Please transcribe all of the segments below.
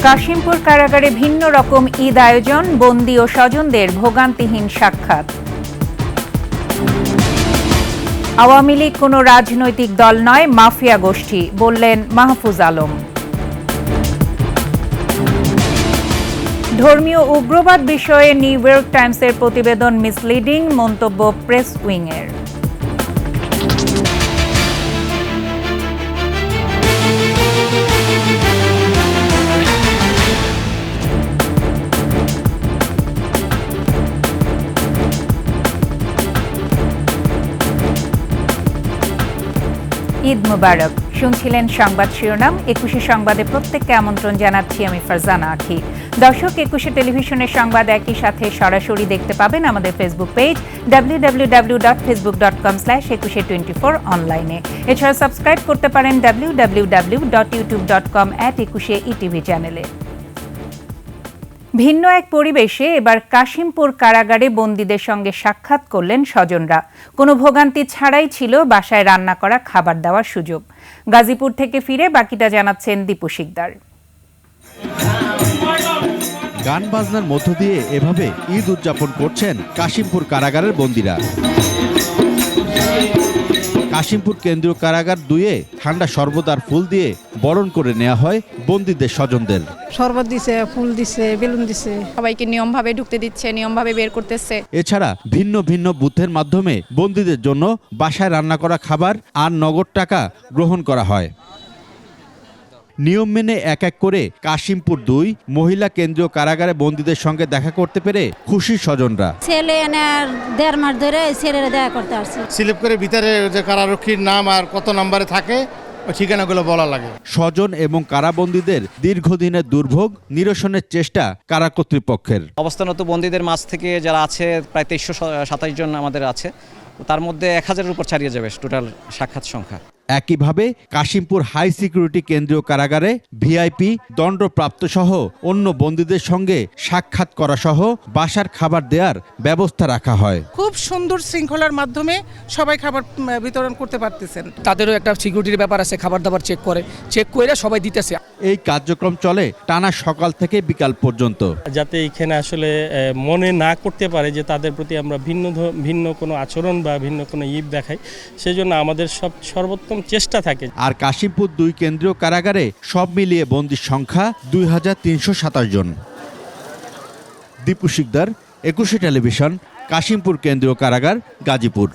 কাশিমপুর কারাগারে ভিন্ন রকম ঈদ আয়োজন, বন্দী ও স্বজনদের ভোগান্তিহীন সাক্ষাৎ। আওয়ামী লীগ কোনো রাজনৈতিক দল নয়, মাফিয়া গোষ্ঠী, বললেন মাহফুজ আলম। ধর্মীয় উগ্রবাদ বিষয়ে নিউ ইয়র্ক টাইমসের প্রতিবেদন মিসলিডিং, মন্তব্য প্রেস উইংয়ের। ঈদ মুবারক। শুনছিলেন সংবাদ শিরোনাম। 21 সংবাদে প্রত্যেককে আমন্ত্রণ জানাচ্ছি আমি ফারজানা আখি। দর্শক, 21 টেলিভিশনের সংবাদ একই সাথে সরাসরি দেখতে পাবেন আমাদের ফেসবুক পেজ www.facebook.com/2124 অনলাইনে। এছাড়া সাবস্ক্রাইব করতে পারেন www.youtube.com/21etv চ্যানেলে। ভিন্ন এক পরিবেশে এবার কাশিমপুর কারাগারে বন্দীদের সঙ্গে সাক্ষাৎ করলেন স্বজনরা। কোনো ভোগান্তি ছাড়াই ছিল বাসায় রান্না করা খাবার দেওয়ার সুযোগ। গাজীপুর থেকে ফিরে বাকিটা জানাচ্ছেন দীপু শিকদার। গান বাজনার মধ্য দিয়ে এভাবে ঈদ উদযাপন করছেন কাশিমপুর কারাগারের বন্দীরা। কাশিমপুর কেন্দ্রীয় কারাগার 2-এ ঠান্ডা শরবত আর ফুল দিয়ে বরণ করে নেওয়া হয় বন্দীদের স্বজনদের। শরবত দিছে, ফুল দিছে, বেলুন দিছে, সবাইকে নিয়মভাবে ঢুকতে দিচ্ছে, নিয়মভাবে বের করতেছে। এছাড়া ভিন্ন ভিন্ন বুথের মাধ্যমে বন্দীদের জন্য বাসায় রান্না করা খাবার আর নগদ টাকা গ্রহণ করা হয়। নিয়ম মেনে এক এক করে কাশিমপুর 2 মহিলা কেন্দ্রীয় কারাগারে বন্দীদের সঙ্গে দেখা করতে পেরে খুশি স্বজনরা। ছেলে এনার 1.5 মাস ধরে ছেলেরা দেখা করতে আসছে। স্লিপ করে ভিতরে যে কারারক্ষীর নাম আর কত নম্বরে থাকে ওই ঠিকানাগুলো বলা লাগে। স্বজন এবং কারাবন্দীদের দীর্ঘদিনের দুর্ভোগ নিরসনের চেষ্টা কারা কর্তৃপক্ষের। অবস্থানত বন্দীদের মাঝ থেকে যারা আছে প্রায় 2327 জন আমাদের আছে, তার মধ্যে 1000-এর উপর ছাড়িয়ে যাবে টোটাল সাক্ষাৎ সংখ্যা। একইভাবে কাশিমপুর হাই সিকিউরিটি কেন্দ্রীয় কারাগারে ভিআইপি দণ্ডপ্রাপ্ত সহ অন্য বন্দীদের সঙ্গে সাক্ষাৎ করা সহ বাসার খাবার দেওয়ার ব্যবস্থা রাখা হয়। খুব সুন্দর শৃঙ্খলার মাধ্যমে সবাই খাবার বিতরণ করতে পারতেছেন। তাদেরও একটা সিকিউরিটির ব্যাপার আছে, খাবার দাবার চেক করে সবাই দিতেছে। এই কার্যক্রম চলে টানা সকাল থেকে বিকাল পর্যন্ত, যাতে এখানে আসলে মনে না করতে পারে যে তাদের প্রতি আমরা ভিন্ন কোনো আচরণ বা ভিন্ন কোনো ঈদ দেখাই, সেজন্য আমাদের সর্বোত্তম চেষ্টা থাকে। আর কাশিমপুর 2 কেন্দ্রীয় কারাগারে সব মিলিয়ে বন্দীর সংখ্যা 2327 জন। দীপু শিকদার, 21 টেলিভিশন, কাশিমপুর কেন্দ্রীয় কারাগার, গাজীপুর।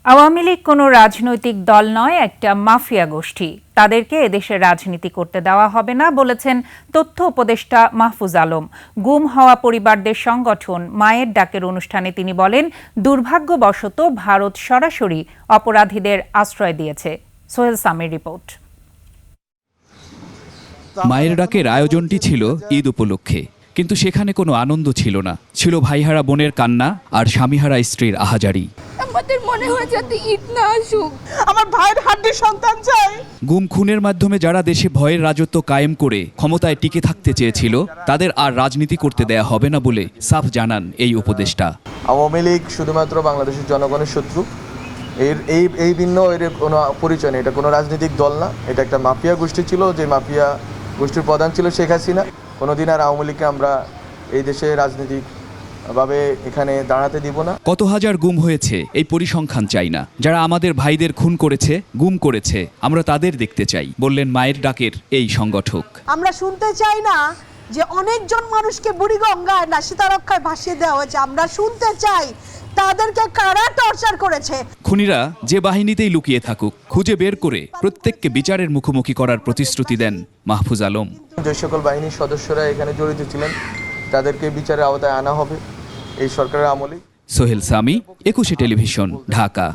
আওয়ামী লীগ কোনো রাজনৈতিক দল নয়, একটা মাফিয়া গোষ্ঠী। তাদেরকে এদেশের রাজনীতি করতে দেওয়া হবে না, বলেছেন তথ্য উপদেষ্টা মাহফুজ আলম। গুম হওয়া পরিবারদের সংগঠন মায়ের ডাকের অনুষ্ঠানে তিনি বলেন, দুর্ভাগ্যবশত ভারত সরাসরি অপরাধীদের আশ্রয় দিয়েছে। সোহেল সামির রিপোর্ট। মায়ের ডাকের আয়োজনটি ছিল ঈদ উপলক্ষে, কিন্তু সেখানে কোনো আনন্দ ছিল না। ছিল ভাইহারা বোনের কান্না আর স্বামীহারা স্ত্রীর আহাজারি। আমাদের মনে হয় যাতে ঈদ না আসুক, আমার ভাইয়ের হাড্ডির সন্তান চাই। গুম খুনের মাধ্যমে যারা দেশে ভয়ের রাজত্ব কায়েম করে ক্ষমতায় টিকে থাকতে চেয়েছিল, তাদের আর রাজনীতি করতে দেয়া হবে না বলে সাফ জানান এই উপদেষ্টা। আওয়ামী লীগ শুধুমাত্র বাংলাদেশের জনগণের শত্রু, এই ভিন্ন এর কোনো পরিচয় নেই। এটা কোনো রাজনৈতিক দল না, এটা একটা মাফিয়া গোষ্ঠী ছিল। যে মাফিয়া গোষ্ঠীর প্রধান ছিল শেখ হাসিনা। কোনোদিন আর আওয়ামী লীগকে আমরা এই দেশে রাজনৈতিক ভাবে এখানে দাঁড়াতে দিব না। কত হাজার গুম হয়েছে এই পরিসংখ্যান চাই না। যারা আমাদের ভাইদের খুন করেছে, গুম করেছে, আমরা তাদের দেখতে চাই, বললেন মায়ের ডাকের এই সংগঠক। আমরা শুনতে চাই না যে অনেকজন মানুষকে বুড়িগঙ্গায় নাশিতারক্ষায় ভাসিয়ে দেওয়া হয়েছে। আমরা শুনতে চাই তাদেরকে কারা টর্চার করেছে। খুনিরা যে বাহিনীতেই লুকিয়ে থাকুক, খুঁজে বের করে প্রত্যেককে বিচারের মুখোমুখি করার প্রতিশ্রুতি দেন মাহফুজ আলম। যে সকল বাহিনীর সদস্যরা এখানে জড়িত ছিলেন তাদেরকে বিচারের আওতায় আনা হবে এই সরকারের আমলে। সোহেল সামি, 21 টেলিভিশন, ঢাকা।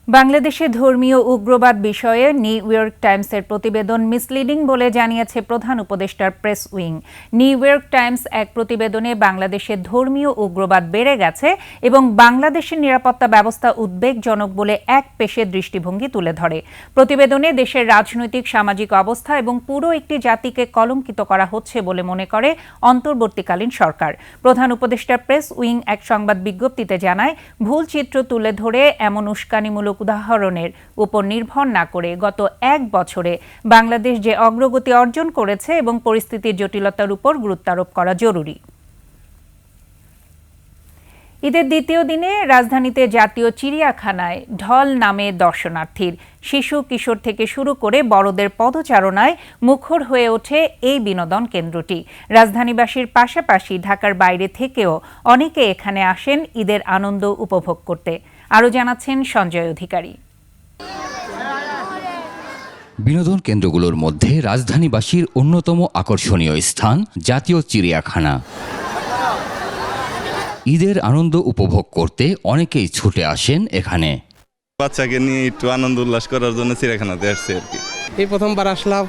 বাংলাদেশে ধর্মীয় উগ্রবাদ বিষয়ে নিউ ইয়র্ক টাইমসের প্রতিবেদন মিসলিডিং বলে জানিয়েছে প্রধান উপদেষ্টার press wing. New York Times এক প্রতিবেদনে বাংলাদেশে ধর্মীয় উগ্রবাদ বেড়ে গেছে এবং বাংলাদেশের নিরাপত্তা ব্যবস্থা উদ্বেগজনক বলে এক পেশের দৃষ্টিভঙ্গি তুলে ধরে। প্রতিবেদনে দেশের রাজনৈতিক সামাজিক অবস্থা এবং পুরো একটি জাতিকে কলঙ্কিত করা হচ্ছে বলে মনে করে অন্তর্বর্তীকালীন সরকার। প্রধান উপদেষ্টার প্রেস উইং এক সংবাদ বিজ্ঞপ্তিতে জানায়, ভুল চিত্র তুলে ধরে এমন উস্কানিমূলক বাধ্যতামূলক উদাহরণের উপর নির্ভর না করে গত 1 বছরে বাংলাদেশ যে অগ্রগতি অর্জন করেছে এবং পরিস্থিতির জটিলতার উপর গুরুত্ব আরোপ করা জরুরি। ঈদের দ্বিতীয় দিনে রাজধানীতে জাতীয় চিড়িয়াখানায় ঢল নামে দর্শনার্থীর। শিশু কিশোর থেকে শুরু করে বড়দের পদচারণায় মুখর হয়ে ওঠে এই বিনোদন কেন্দ্রটি। রাজধানীবাসীর পাশাপাশি ঢাকার বাইরে থেকেও অনেকে এখানে আসেন ঈদের আনন্দ উপভোগ করতে। আরও জানাচ্ছেন সঞ্জয় অধিকারী। বিনোদন কেন্দ্রগুলোর মধ্যে রাজধানীবাসীর অন্যতম আকর্ষণীয় স্থান জাতীয় চিড়িয়াখানা। ঈদের আনন্দ উপভোগ করতে অনেকেই ছুটে আসেন এখানে। বাচ্চাকে নিয়ে একটু আনন্দ উল্লাস করার জন্য চিড়িয়াখানাতে আসছে আর কি। এই প্রথমবার আসলাম,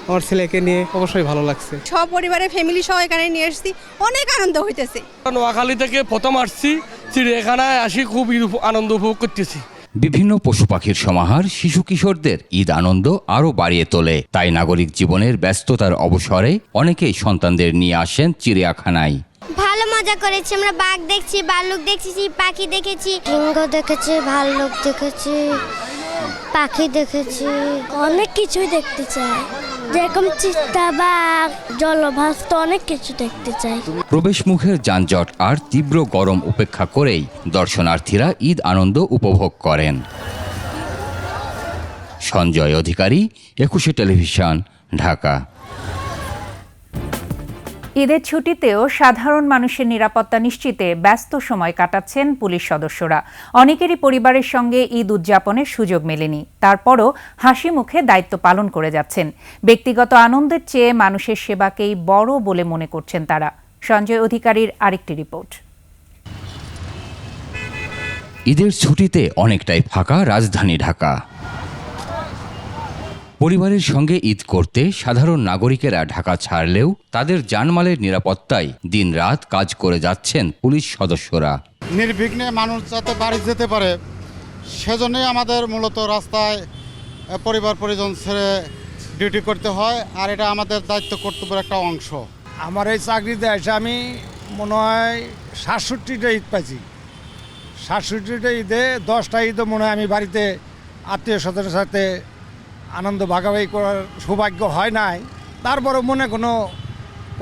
আমার ছেলেকে নিয়ে অবশ্যই ভালো লাগছে। সব পরিবারে ফ্যামিলি সহ এখানে নিয়ে এসেছি, অনেক আনন্দ হইতেছে। নোয়াখালী থেকে প্রথম আসছি, চিড়িয়াখানায় আসি খুব আনন্দ উপভোগ করতেছি। বিভিন্ন পশু পাখির সমাহার শিশু কিশোরদের ঈদ আনন্দ আরও বাড়িয়ে তোলে। তাই নাগরিক জীবনের ব্যস্ততার অবসরে অনেকেই সন্তানদের নিয়ে আসেন চিড়িয়াখানায়। ভালো মজা করেছি, আমরা বাঘ দেখছি, ভাল্লুক দেখছি, পাখি দেখেছি, সিংহ দেখেছি, ভাল্লুক দেখেছি, পাখি দেখেছি, অনেক কিছুই দেখতে চাই, যেরকম চিতাবাঘ, জলভাস্ত, অনেক কিছু দেখতে চাই। প্রবেশ মুখের যানজট আর তীব্র গরম উপেক্ষা করেই দর্শনার্থীরা ঈদ আনন্দ উপভোগ করেন। সঞ্জয় অধিকারী, 21 টেলিভিশন, ঢাকা। ঈদের ছুটিতেও সাধারণ মানুষের নিরাপত্তা নিশ্চিতে ব্যস্ত সময় কাটাচ্ছেন পুলিশ সদস্যরা। অনেকেরই পরিবারের সঙ্গে ঈদ উদযাপনের সুযোগ মেলেনি, তারপরও হাসি মুখে দায়িত্ব পালন করে যাচ্ছেন। ব্যক্তিগত আনন্দের চেয়ে মানুষের সেবাকেই বড় বলে মনে করছেন তারা। সঞ্জয় অধিকারীর আরেকটি রিপোর্ট। ঈদের ছুটিতে অনেকটাই ফাঁকা রাজধানী ঢাকা। পরিবারের সঙ্গে ঈদ করতে সাধারণ নাগরিকেরা ঢাকা ছাড়লেও তাদের জানমালের নিরাপত্তায় দিনরাত কাজ করে যাচ্ছেন পুলিশ সদস্যরা। নির্বিঘ্নে মানুষ যাতে বাড়ি যেতে পারে সেজন্যই আমাদের মূলত রাস্তায় পরিবার পরিজন ছেড়ে ডিউটি করতে হয়, আর এটা আমাদের দায়িত্ব কর্তব্যের একটা অংশ। আমার এই চাকরিতে এসে আমি মনে হয় 67টা ঈদ পাইছি। 67টা ঈদে 10টা ঈদও মনে হয় আমি বাড়িতে আত্মীয় স্বজনের সাথে আনন্দ ভাগাভাগি করার সৌভাগ্য হয় নাই, তারপরও মনে কোনো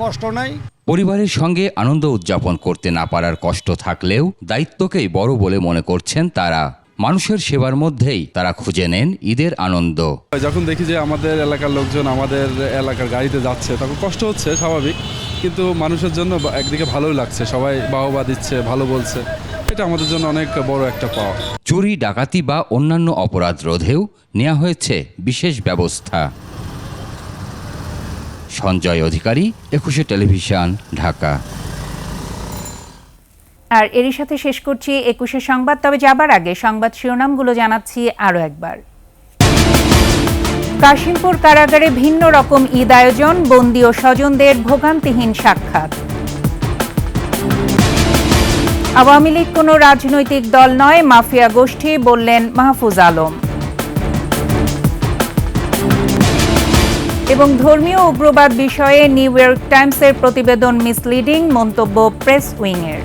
কষ্ট নাই। পরিবারের সঙ্গে আনন্দ উদযাপন করতে না পারার কষ্ট থাকলেও দায়িত্বকেই বড় বলে মনে করছেন তারা। মানুষের সেবার মধ্যেই তারা খুঁজে নেন ঈদের আনন্দ। যখন দেখি যে আমাদের এলাকার লোকজন আমাদের এলাকার গাড়িতে যাচ্ছে তখন কষ্ট হচ্ছে, স্বাভাবিক, কিন্তু মানুষের জন্য একদিকে ভালোই লাগছে, সবাই বাহবা দিচ্ছে, ভালো বলছে, এটা আমাদের জন্য অনেক বড় একটা পাওয়া। চুরি, ডাকাতি বা অন্যান্য অপরাধ রোধেও নেওয়া হয়েছে বিশেষ ব্যবস্থা। সঞ্জয় অধিকারী, 21 টেলিভিশন, ঢাকা। আর এরই সাথে শেষ করছি 21 সংবাদ। তবে যাবার আগে সংবাদ শিরোনামগুলো জানাচ্ছি আরও একবার। কাশিমপুর কারাগারে ভিন্ন রকম ঈদ আয়োজন, বন্দী ও স্বজনদের ভোগান্তিহীন সাক্ষাৎ। আওয়ামী লীগ কোনো রাজনৈতিক দল নয়, মাফিয়া গোষ্ঠী, বললেন মাহফুজ আলম। এবং ধর্মীয় উগ্রবাদ বিষয়ে নিউ ইয়র্ক টাইমসের প্রতিবেদন মিসলিডিং, মন্তব্য প্রেস উইংয়ের।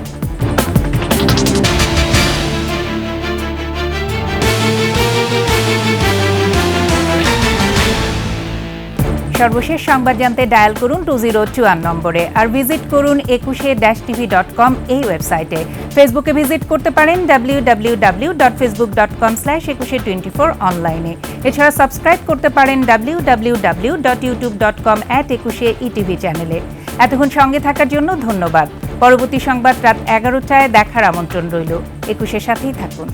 সর্বশেষ সংবাদ জানতে ডায়াল করুন 2021 নম্বরে, আর ভিজিট করুন 21-tv.com এই ওয়েবসাইটে। ফেসবুকে ভিজিট করতে পারেন www.facebook.com/2124 অনলাইনে। এছাড়া সাবস্ক্রাইব করতে পারেন www.youtube.com/21etv চ্যানেলে। এতক্ষণ সঙ্গে থাকার জন্য ধন্যবাদ। পরবর্তী সংবাদ রাত 11টায় দেখার আমন্ত্রণ রইল। 21-এর সাথেই থাকুন।